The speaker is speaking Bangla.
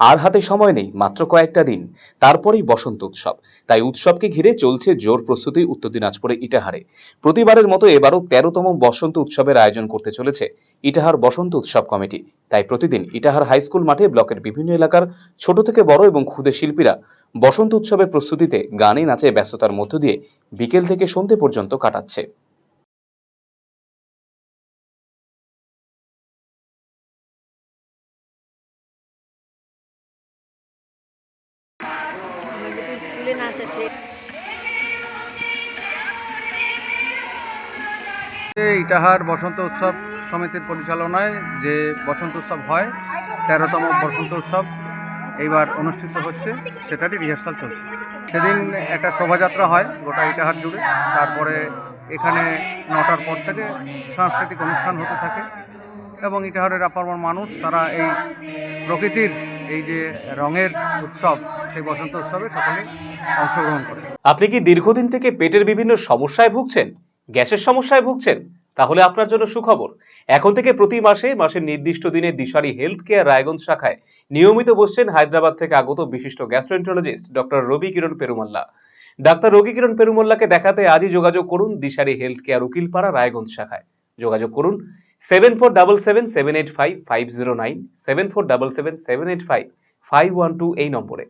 আর হাতে সময় নেই, মাত্র কয়েকটা দিন, তারপরেই বসন্ত উৎসব। তাই উৎসবকে ঘিরে চলছে জোর প্রস্তুতি উত্তর দিনাজপুরে ইটাহারে। প্রতিবারের মতো এবারও ১৩তম বসন্ত উৎসবের আয়োজন করতে চলেছে ইটাহার বসন্ত উৎসব কমিটি। তাই প্রতিদিন ইটাহার হাই স্কুল মাঠে ব্লকের বিভিন্ন এলাকার ছোট থেকে বড় এবং ক্ষুদে শিল্পীরা বসন্ত উৎসবের প্রস্তুতিতে গানে নাচে ব্যস্ততার মধ্য দিয়ে বিকেল থেকে সন্ধ্যে পর্যন্ত কাটাচ্ছে। আমাদের তো স্কুলে নাচ আছে। ইটাহার বসন্ত উৎসব সমিতির পরিচালনায় যে বসন্ত উৎসব হয়, ১৩তম বসন্ত উৎসব এইবার অনুষ্ঠিত হচ্ছে, সেটারই রিহার্সাল চলছে। সেদিন একটা শোভাযাত্রা হয় গোটা ইটাহার জুড়ে, তারপরে এখানে ৯টার পর থেকে সাংস্কৃতিক অনুষ্ঠান হতে থাকে এবং ইটাহারের আপামর মানুষ তারা এই প্রকৃতির এই যে রঙের উৎসব, সেই বসন্ত উৎসবে সকলে অংশগ্রহণ করে। আপনি কি দীর্ঘদিন থেকে পেটের বিভিন্ন সমস্যায় ভুগছেন, গ্যাসের সমস্যায় ভুগছেন? তাহলে আপনার জন্য সুখবর। এখন থেকে প্রতি মাসের নির্দিষ্ট দিনে দিশারি হেলথ কেয়ার রায়গঞ্জ শাখায় নিয়মিত বসছেন হায়দ্রাবাদ থেকে আগত বিশিষ্ট গ্যাস্ট্রোএন্টারোলজিস্ট ডক্টর রবি কিরণ পেরুমাল্লা। ডাক্তার রবি কিরণ পেরুমাল্লাকে দেখাতে আজই যোগাযোগ করুন দিশারি হেলথ কেয়ার উকিলপাড়া রায়গঞ্জ শাখায়। যোগাযোগ করুন 7477785509, 7477785512 এই নম্বরে।